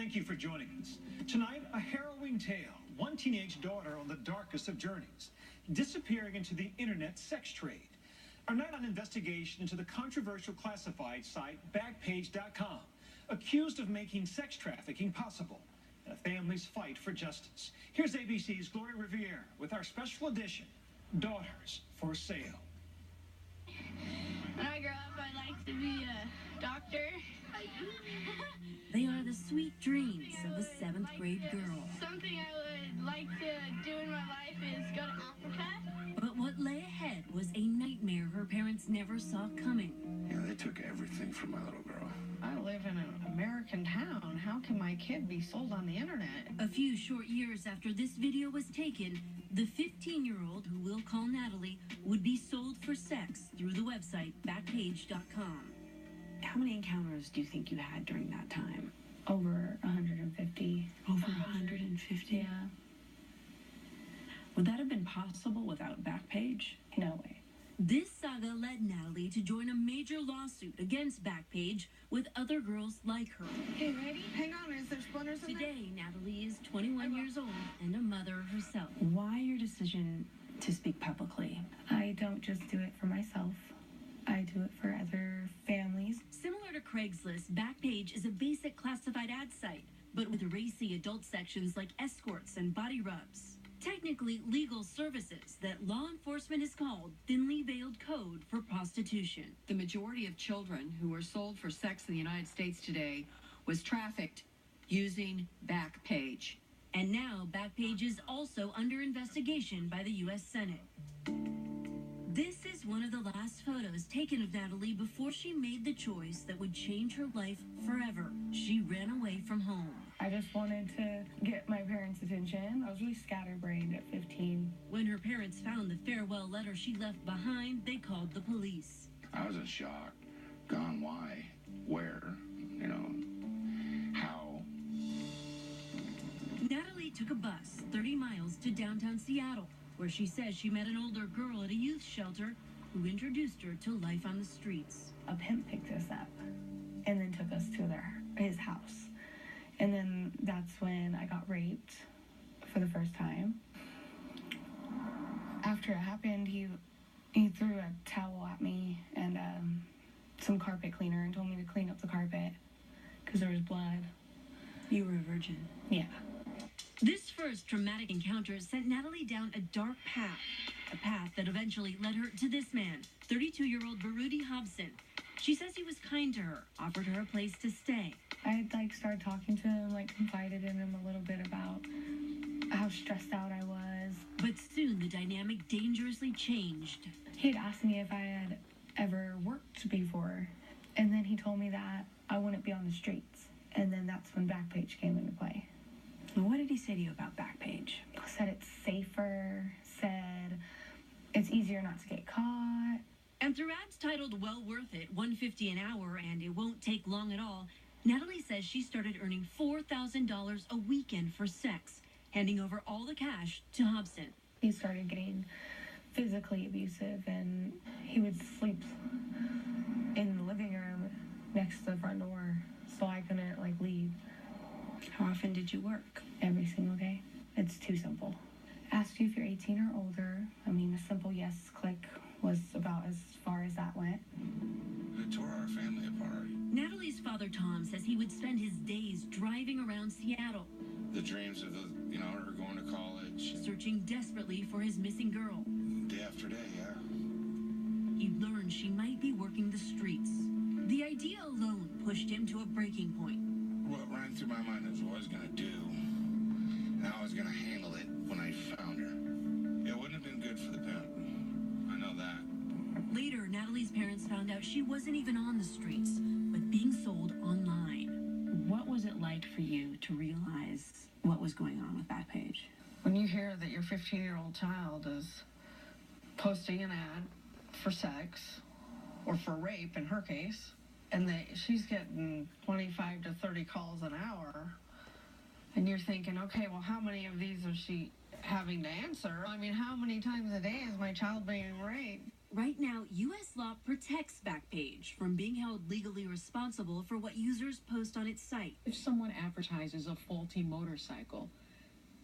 Thank you for joining us. Tonight, a harrowing tale. One teenage daughter on the darkest of journeys, disappearing into the internet sex trade. Our night on investigation into the controversial classified site Backpage.com, accused of making sex trafficking possible, and a family's fight for justice. Here's ABC's Gloria Riviere with our special edition, Daughters for Sale. When I grow up, I'd like to be a doctor. They are the sweet dreams of a 7th grade girl. Something I would like to do in my life is go to Africa. But what lay ahead was a nightmare her parents never saw coming. Yeah, they took everything from my little girl. I live in an American town. How can my kid be sold on the internet? A few short years after this video was taken, the 15-year-old, who we'll call Natalie, would be sold for sex through the website Backpage.com. How many encounters do you think you had during that time? Over 150. Over 150? Yeah. Would that have been possible without Backpage? No way. This saga led Natalie to join a major lawsuit against Backpage with other girls like her. Okay, ready? Hang on, is there splinters in there? Today, Natalie is 21 years old and a mother herself. Why your decision to speak publicly? I don't just do it for myself. I do it for other families. Similar to Craigslist, Backpage is a basic classified ad site, but with racy adult sections like escorts and body rubs. Technically legal services that law enforcement has called thinly veiled code for prostitution. The majority of children who are sold for sex in the United States today was trafficked using Backpage. And now Backpage is also under investigation by the U.S. Senate. This is one of the last photos taken of Natalie before she made the choice that would change her life forever. She ran away from home. I just wanted to get my parents' attention. I was really scatterbrained at 15. When her parents found the farewell letter she left behind, they called the police. I was in shock. Gone why? Where? How? Natalie took a bus 30 miles to downtown Seattle, where she says she met an older girl at a youth shelter who introduced her to life on the streets. A pimp picked us up and then took us to his house. And then that's when I got raped for the first time. After it happened, he threw a towel at me and some carpet cleaner and told me to clean up the carpet because there was blood. You were a virgin? Yeah. This first traumatic encounter sent Natalie down a dark path, a path that eventually led her to this man, 32-year-old Baruti Hobson. She says he was kind to her, offered her a place to stay. I started talking to him, confided in him a little bit about how stressed out I was. But soon the dynamic dangerously changed. He had asked me if I had ever worked before, and then he told me that I wouldn't be on the streets. And then that's when Backpage came into play. What did he say to you about Backpage? He said it's safer, said it's easier not to get caught. And through ads titled Well Worth It, $150 an hour, and it won't take long at all, Natalie says she started earning $4,000 a weekend for sex, handing over all the cash to Hobson. He started getting physically abusive, and he would sleep in the living room next to the front door, so I couldn't, leave. How often did you work? Every single day. It's too simple. Asked you if you're 18 or older. A simple yes click was about as far as that went. It tore our family apart. Natalie's father, Tom, says he would spend his days driving around Seattle. The dreams of her going to college. Searching desperately for his missing girl. Day after day, yeah. He learned she might be working the streets. The idea alone pushed him to a breaking point. What ran through my mind is what I was going to do, and how I was going to handle it when I found her. It wouldn't have been good for the pimp. I know that. Later, Natalie's parents found out she wasn't even on the streets, but being sold online. What was it like for you to realize what was going on with Backpage? When you hear that your 15-year-old child is posting an ad for sex, or for rape in her case, and she's getting 25 to 30 calls an hour, and you're thinking, okay, well, how many of these is she having to answer? How many times a day is my child being raped? Right now, U.S. law protects Backpage from being held legally responsible for what users post on its site. If someone advertises a faulty motorcycle,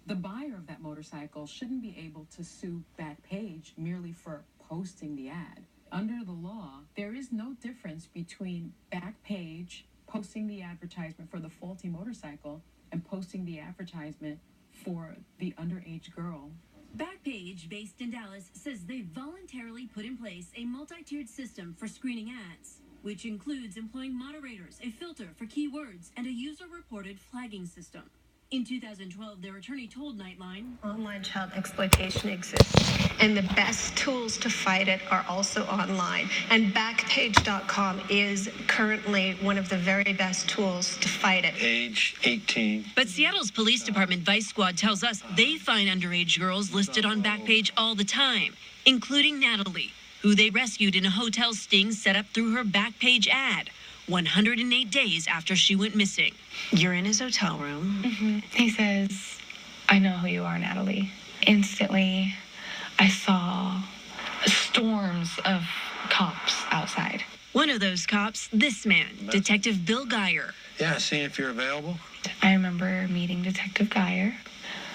the buyer of that motorcycle shouldn't be able to sue Backpage merely for posting the ad. Under the law, there is no difference between Backpage posting the advertisement for the faulty motorcycle and posting the advertisement for the underage girl. Backpage, based in Dallas, says they voluntarily put in place a multi-tiered system for screening ads, which includes employing moderators, a filter for keywords, and a user-reported flagging system. In 2012, their attorney told Nightline, "Online child exploitation exists, and the best tools to fight it are also online. And Backpage.com is currently one of the very best tools to fight it." Age 18. But Seattle's police department Vice Squad tells us they find underage girls listed on Backpage all the time, including Natalie, who they rescued in a hotel sting set up through her Backpage ad 108 days after she went missing. You're in his hotel room. He says, "I know who you are, Natalie." Instantly, I saw storms of cops outside. One of those cops, this man, Detective Bill Geyer. Yeah, seeing if you're available. I remember meeting Detective Geyer.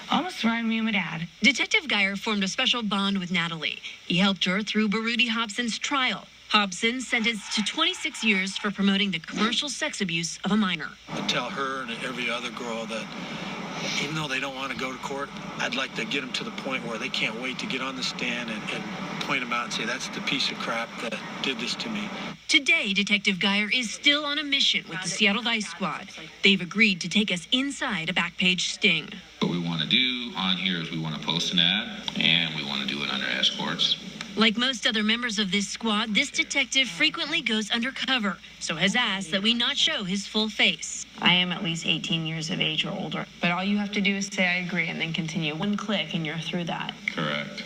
Almost reminded me of my dad. Detective Geyer formed a special bond with Natalie. He helped her through Baruti Hobson's trial. Hobson sentenced to 26 years for promoting the commercial sex abuse of a minor. I tell her and every other girl that even though they don't want to go to court, I'd like to get them to the point where they can't wait to get on the stand and point them out and say, that's the piece of crap that did this to me. Today, Detective Geyer is still on a mission with the Seattle Vice Squad. They've agreed to take us inside a Backpage sting. What we want to do on here is we want to post an ad, and we want to do it under escorts. Like most other members of this squad, this detective frequently goes undercover, so has asked that we not show his full face. I am at least 18 years of age or older, but all you have to do is say I agree and then continue. One click and you're through that. Correct.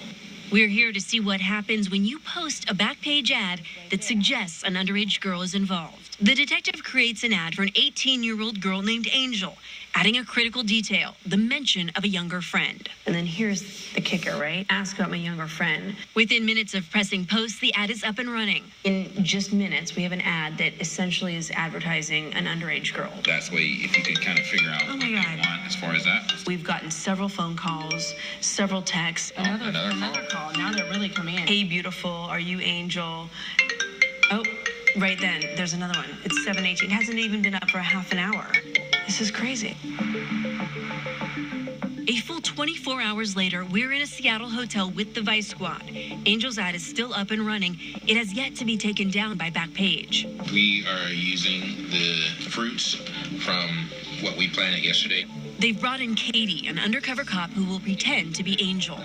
We're here to see what happens when you post a Backpage ad that suggests an underage girl is involved. The detective creates an ad for an 18-year-old girl named Angel, adding a critical detail, the mention of a younger friend. And then here's the kicker, right? Ask about my younger friend. Within minutes of pressing post, the ad is up and running. In just minutes, we have an ad that essentially is advertising an underage girl. That's the way, if you could kind of figure out what you want as far as that. We've gotten several phone calls, several texts. Another call. Now they're really coming in. Hey, beautiful, are you Angel? Oh, right then, there's another one. It's 7:18. Hasn't even been up for a half an hour. This is crazy. A full 24 hours later, we're in a Seattle hotel with the Vice Squad. Angel's ad is still up and running. It has yet to be taken down by Backpage. We are using the fruits from what we planted yesterday. They've brought in Katie, an undercover cop who will pretend to be Angel.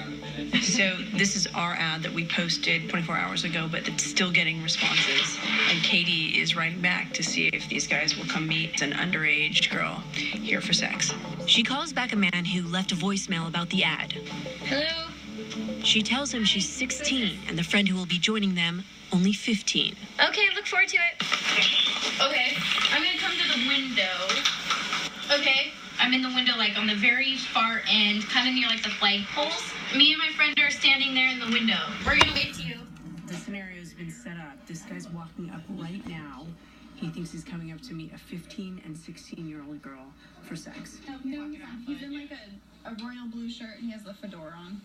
So this is our ad that we posted 24 hours ago, but it's still getting responses. And Katie is writing back to see if these guys will come meet an underage girl here for sex. She calls back a man who left a voicemail about the ad. Hello? She tells him she's 16 and the friend who will be joining them only 15. Okay, look forward to it. Okay, I'm gonna come to the window. Okay, I'm in the window, like on the very far end, kind of near like the flagpoles. Me and my friend are standing there in the window. We're gonna wait to you. The scenario's been set up. This guy's walking up right now. He thinks he's coming up to meet a 15 and 16-year-old girl for sex. No, he's in like a royal blue shirt and he has the fedora on.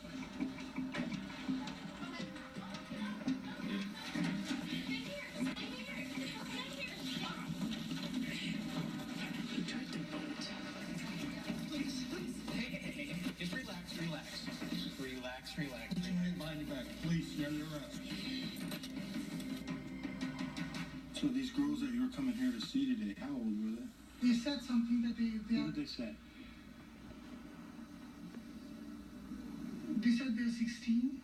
Relax. Mind your back. Please, you're under arrest. So these girls that you were coming here to see today, how old were they? They said something that they What did they say? They said they're 16.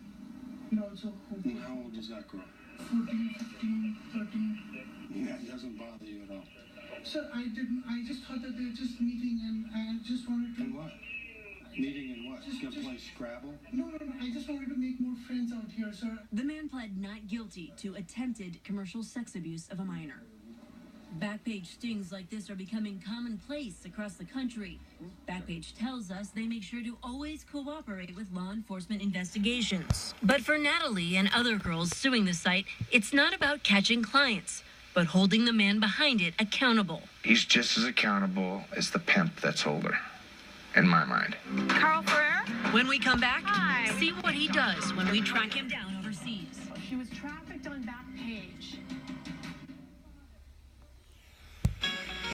And also And how old is that girl? 14, 15, 13. That doesn't bother you at all. Sir, I didn't. I just thought that they were just meeting and I just wanted to. And what? Meeting and what? Just gonna play Scrabble? No. I just wanted to make more friends out here, sir. The man pled not guilty to attempted commercial sex abuse of a minor. Backpage stings like this are becoming commonplace across the country. Backpage tells us they make sure to always cooperate with law enforcement investigations. But for Natalie and other girls suing the site, it's not about catching clients, but holding the man behind it accountable. He's just as accountable as the pimp that sold her, in my mind. Carl Ferrer? When we come back, see what he does when we track him down overseas. She was trafficked on Backpage.